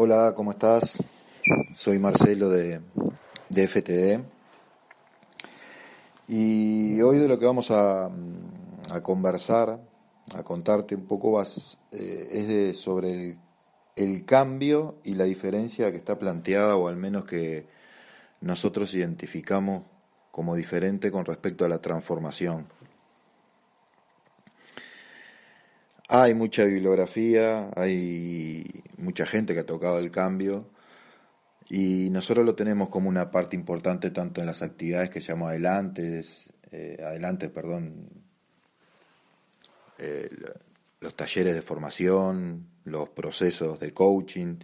Hola, ¿cómo estás? Soy Marcelo de FTD y hoy de lo que vamos a conversar, a contarte un poco sobre el cambio y la diferencia que está planteada, o al menos que nosotros identificamos como diferente con respecto a la transformación. Hay mucha bibliografía, hay mucha gente que ha tocado el cambio. Y nosotros lo tenemos como una parte importante tanto en las actividades que llamamos eh, los talleres de formación, los procesos de coaching,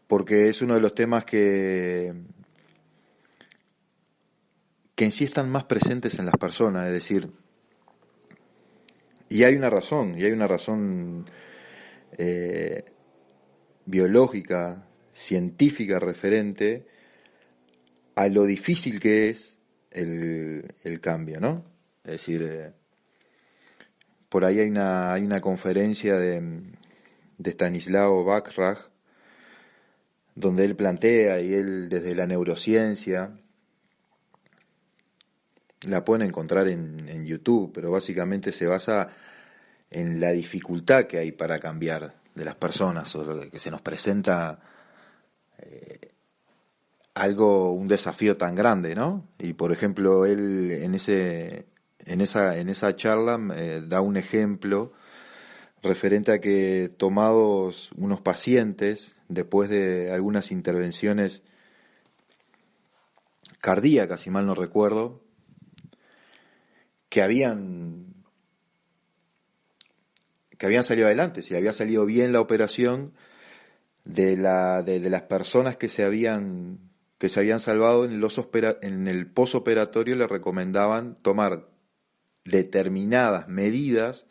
porque es uno de los temas que en sí están más presentes en las personas, es decir, y hay una razón eh, biológica, científica referente a lo difícil que es el cambio, ¿no? Es decir, por ahí hay una conferencia de Stanislav Bachrach, donde él plantea, y él desde la neurociencia, la pueden encontrar en YouTube, pero básicamente se basa en la dificultad que hay para cambiar de las personas, o que se nos presenta un desafío tan grande, ¿no? Y por ejemplo, él en esa charla da un ejemplo referente a que tomados unos pacientes, después de algunas intervenciones cardíacas, si mal no recuerdo, que habían salido adelante, si había salido bien la operación de las personas que se habían salvado en el posoperatorio, le recomendaban tomar determinadas medidas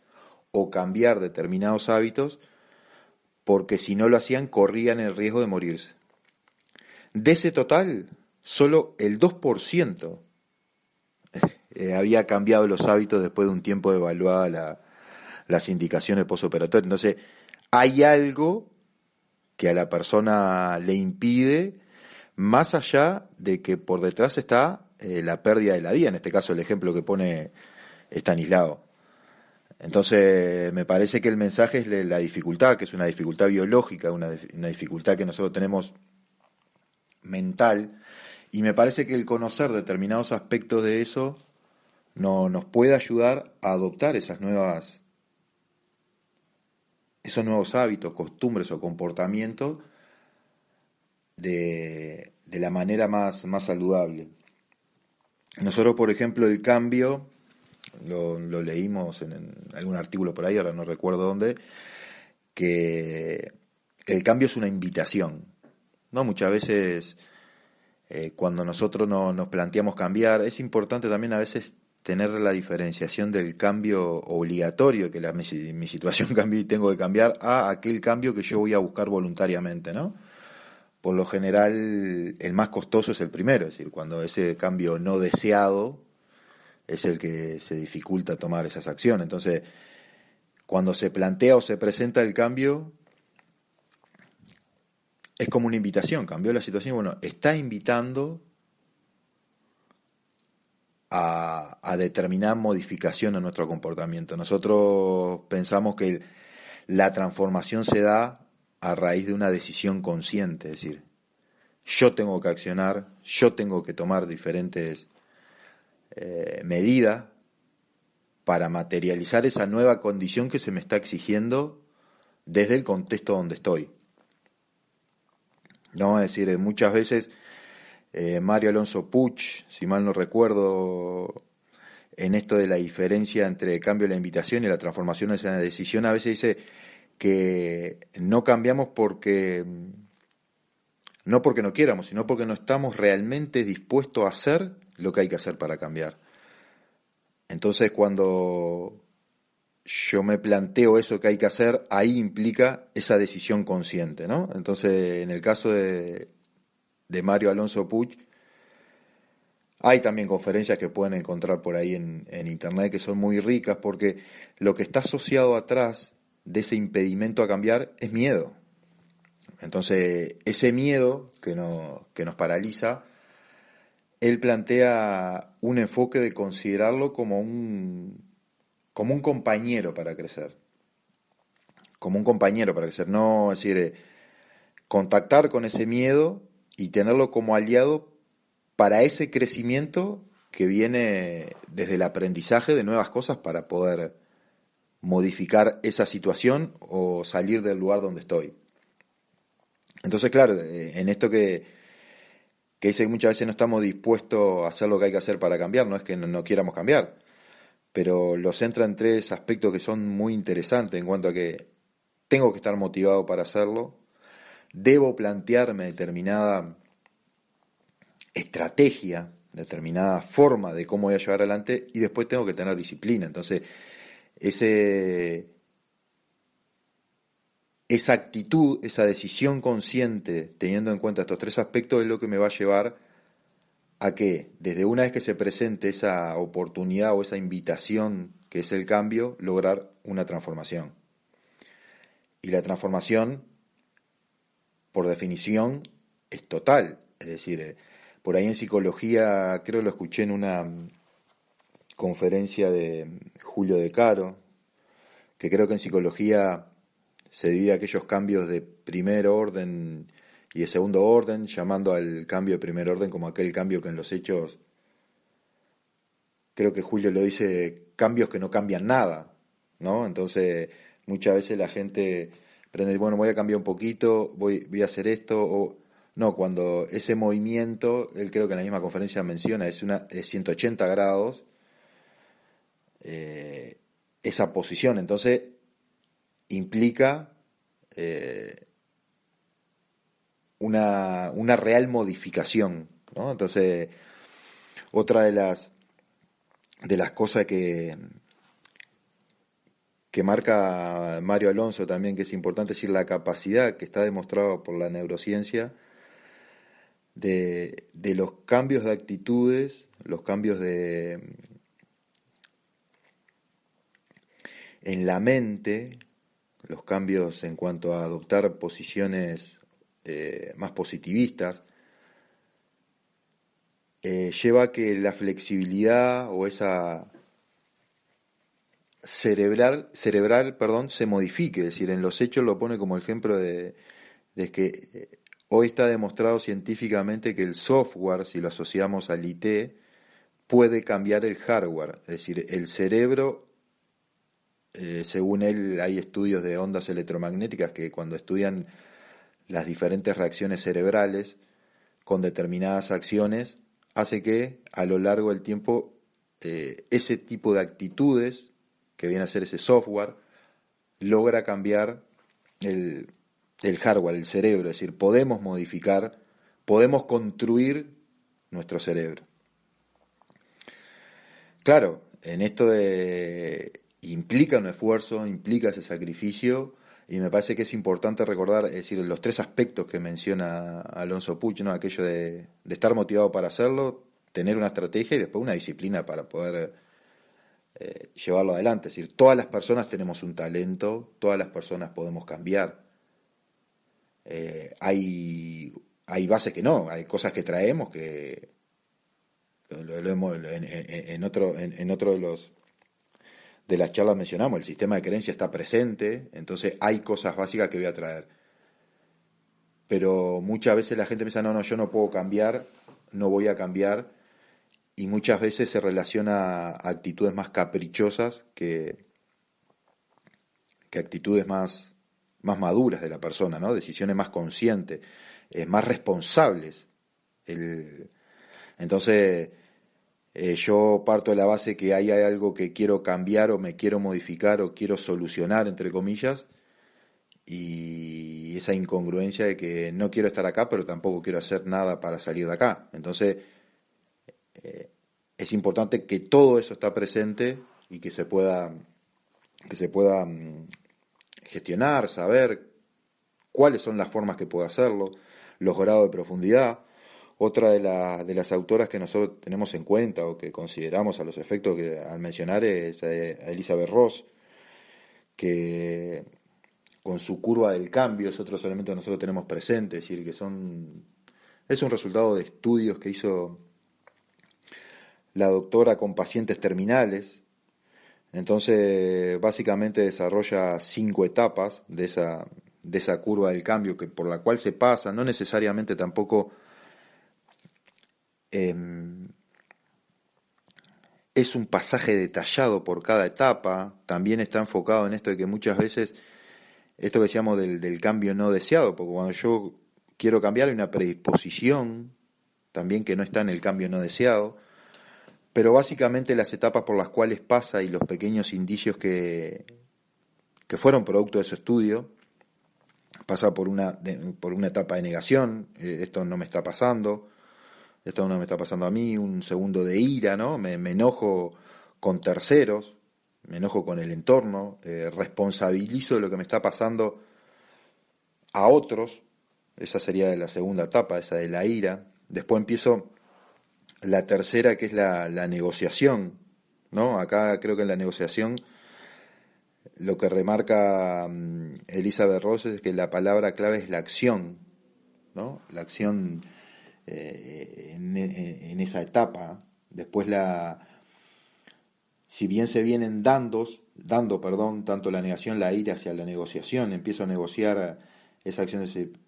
o cambiar determinados hábitos, porque si no lo hacían corrían el riesgo de morirse. De ese total, solo el 2% había cambiado los hábitos después de un tiempo de evaluadas las indicaciones posoperatorias. Entonces, hay algo que a la persona le impide, más allá de que por detrás está la pérdida de la vida, en este caso el ejemplo que pone Stanislao. Entonces, me parece que el mensaje es la dificultad, que es una dificultad biológica, una dificultad que nosotros tenemos mental, y me parece que el conocer determinados aspectos de eso nos puede ayudar a adoptar esos nuevos hábitos, costumbres o comportamientos de la manera más saludable. Nosotros, por ejemplo, el cambio, lo leímos en algún artículo por ahí, ahora no recuerdo dónde, que el cambio es una invitación, ¿no? Muchas veces cuando nosotros nos planteamos cambiar, es importante también a veces tener la diferenciación del cambio obligatorio, que mi situación cambió y tengo que cambiar, a aquel cambio que yo voy a buscar voluntariamente, ¿no? Por lo general, el más costoso es el primero, es decir, cuando ese cambio no deseado es el que se dificulta tomar esas acciones. Entonces, cuando se plantea o se presenta el cambio, es como una invitación, cambió la situación, bueno, está invitando a determinar modificación en nuestro comportamiento. Nosotros pensamos que la transformación se da a raíz de una decisión consciente, es decir, yo tengo que accionar, yo tengo que tomar diferentes medidas para materializar esa nueva condición que se me está exigiendo desde el contexto donde estoy. ¿No? Es decir, muchas veces Mario Alonso Puig, si mal no recuerdo, en esto de la diferencia entre el cambio de la invitación y la transformación de esa decisión, a veces dice que no cambiamos no porque no quieramos, sino porque no estamos realmente dispuestos a hacer lo que hay que hacer para cambiar. Entonces, cuando yo me planteo eso que hay que hacer, ahí implica esa decisión consciente, ¿no? Entonces, en el caso de Mario Alonso Puig, hay también conferencias que pueden encontrar por ahí en internet que son muy ricas, porque lo que está asociado atrás de ese impedimento a cambiar es miedo. Entonces, ese miedo que nos paraliza, él plantea un enfoque de considerarlo como un compañero para crecer. Como un compañero para crecer. No, es decir, contactar con ese miedo y tenerlo como aliado para ese crecimiento que viene desde el aprendizaje de nuevas cosas para poder modificar esa situación o salir del lugar donde estoy. Entonces, claro, en esto que dice que muchas veces no estamos dispuestos a hacer lo que hay que hacer para cambiar, no es que no quieramos cambiar, pero lo centra en tres aspectos que son muy interesantes en cuanto a que tengo que estar motivado para hacerlo, debo plantearme determinada estrategia, determinada forma de cómo voy a llevar adelante y después tengo que tener disciplina. Entonces, ese, esa actitud, esa decisión consciente, teniendo en cuenta estos tres aspectos, es lo que me va a llevar a que, desde una vez que se presente esa oportunidad o esa invitación que es el cambio, lograr una transformación. Y la transformación, por definición, es total. Es decir, por ahí en psicología, creo que lo escuché en una conferencia de Julio De Caro, que creo que en psicología se divide aquellos cambios de primer orden y de segundo orden, llamando al cambio de primer orden como aquel cambio que en los hechos, creo que Julio lo dice, cambios que no cambian nada, ¿no? Entonces, muchas veces la gente prende, bueno, voy a cambiar un poquito, voy a hacer esto, o no, cuando ese movimiento, él creo que en la misma conferencia menciona, es 180 grados, eh, esa posición, entonces implica una real modificación, ¿no? Entonces, otra de las cosas que marca Mario Alonso también, que es importante, es decir, la capacidad que está demostrada por la neurociencia de los cambios de actitudes, los cambios en la mente, los cambios en cuanto a adoptar posiciones más positivistas, lleva a que la flexibilidad o esa cerebral, perdón, se modifique. Es decir, en los hechos lo pone como ejemplo de que hoy está demostrado científicamente que el software, si lo asociamos al IT, puede cambiar el hardware. Es decir, el cerebro, según él, hay estudios de ondas electromagnéticas que cuando estudian las diferentes reacciones cerebrales con determinadas acciones, hace que a lo largo del tiempo ese tipo de actitudes, que viene a ser ese software, logra cambiar el hardware, el cerebro. Es decir, podemos modificar, podemos construir nuestro cerebro. Claro, en esto implica un esfuerzo, implica ese sacrificio, y me parece que es importante recordar, es decir, los tres aspectos que menciona Alonso Puig, ¿no? Aquello de estar motivado para hacerlo, tener una estrategia y después una disciplina para poder llevarlo adelante. Es decir, todas las personas tenemos un talento, todas las personas podemos cambiar. Hay bases que no, hay cosas que traemos que lo hemos en otro de las charlas mencionamos, el sistema de creencia está presente, entonces hay cosas básicas que voy a traer. Pero muchas veces la gente piensa, no, yo no puedo cambiar, no voy a cambiar, y muchas veces se relaciona a actitudes más caprichosas que actitudes más maduras de la persona, ¿no? Decisiones más conscientes, más responsables. Entonces, yo parto de la base que hay algo que quiero cambiar o me quiero modificar o quiero solucionar, entre comillas, y esa incongruencia de que no quiero estar acá, pero tampoco quiero hacer nada para salir de acá. Entonces, es importante que todo eso está presente y que se pueda gestionar, saber cuáles son las formas que puedo hacerlo, los grados de profundidad. Otra de las autoras que nosotros tenemos en cuenta o que consideramos a los efectos que al mencionar es Elizabeth Ross, que con su curva del cambio, es otro elemento que nosotros tenemos presente, es decir, que es un resultado de estudios que hizo la doctora con pacientes terminales. Entonces, básicamente desarrolla 5 etapas de esa curva del cambio por la cual se pasa, no necesariamente tampoco eh, es un pasaje detallado por cada etapa, también está enfocado en esto de que muchas veces, esto que decíamos del cambio no deseado, porque cuando yo quiero cambiar hay una predisposición también que no está en el cambio no deseado, pero básicamente las etapas por las cuales pasa y los pequeños indicios que fueron producto de su estudio, pasa por una etapa de negación, esto no me está pasando, esto no me está pasando a mí, un segundo de ira, ¿no? Me enojo con terceros, me enojo con el entorno, responsabilizo de lo que me está pasando a otros, esa sería la segunda etapa, esa de la ira. Después empiezo la tercera, que es la negociación, ¿no? Acá creo que en la negociación lo que remarca Elizabeth Ross es que la palabra clave es la acción, ¿no? La acción en esa etapa. Después si bien se vienen dando, tanto la negación, la ira hacia la negociación, empiezo a negociar esa acción de decir,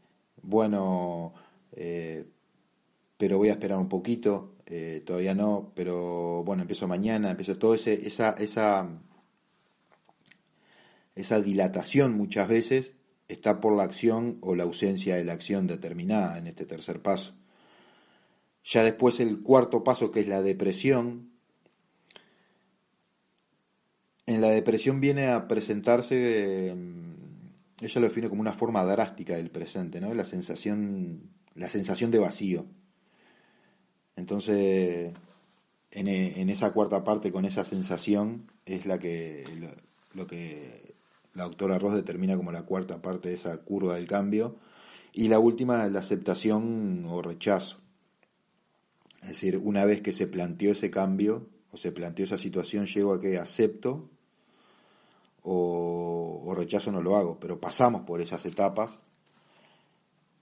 bueno, pero voy a esperar un poquito, todavía no, pero bueno, empiezo mañana, empiezo todo esa dilatación muchas veces está por la acción o la ausencia de la acción determinada en este tercer paso. Ya después el cuarto paso, que es la depresión. En la depresión viene a presentarse, ella lo define como una forma drástica del presente, ¿no? La sensación de vacío. Entonces, en esa cuarta parte, con esa sensación, es lo que la doctora Ross determina como la cuarta parte de esa curva del cambio. Y la última es la aceptación o rechazo. Es decir, una vez que se planteó ese cambio o se planteó esa situación, llego a que acepto o rechazo, no lo hago, pero pasamos por esas etapas.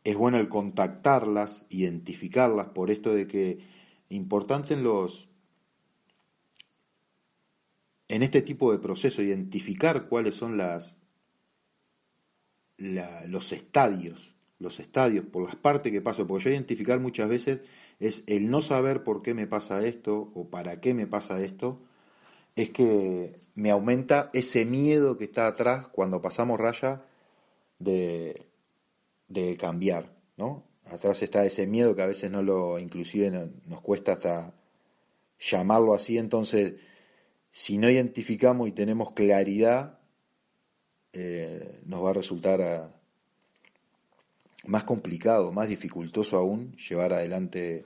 Es bueno el contactarlas, identificarlas, por esto de que importante en este tipo de proceso identificar cuáles son los estadios por las partes que paso, porque yo identificar muchas veces es el no saber por qué me pasa esto o para qué me pasa esto, es que me aumenta ese miedo que está atrás cuando pasamos raya de, de cambiar, ¿no? Atrás está ese miedo que a veces inclusive nos cuesta hasta llamarlo así. Entonces, si no identificamos y tenemos claridad, nos va a resultar más complicado, más dificultoso aún llevar adelante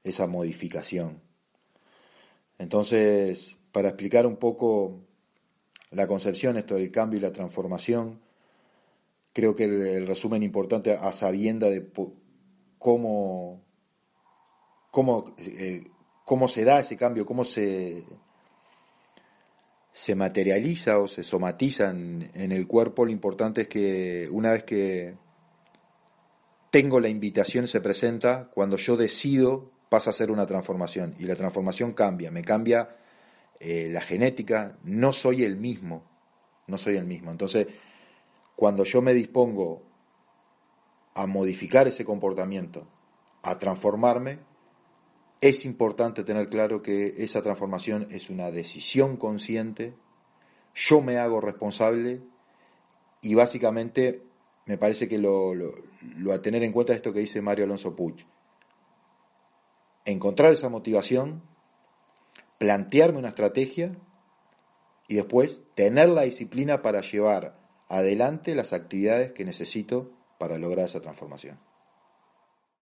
esa modificación. Entonces, para explicar un poco la concepción, esto del cambio y la transformación, creo que el resumen importante a sabienda de cómo, cómo se da ese cambio, cómo se materializa o se somatiza en el cuerpo. Lo importante es que una vez que tengo la invitación, se presenta, cuando yo decido, pasa a ser una transformación. Y la transformación cambia, me cambia la genética, no soy el mismo. Entonces, cuando yo me dispongo a modificar ese comportamiento, a transformarme, es importante tener claro que esa transformación es una decisión consciente, yo me hago responsable y básicamente me parece que lo a tener en cuenta es esto que dice Mario Alonso Puig. Encontrar esa motivación, plantearme una estrategia y después tener la disciplina para llevar adelante las actividades que necesito para lograr esa transformación.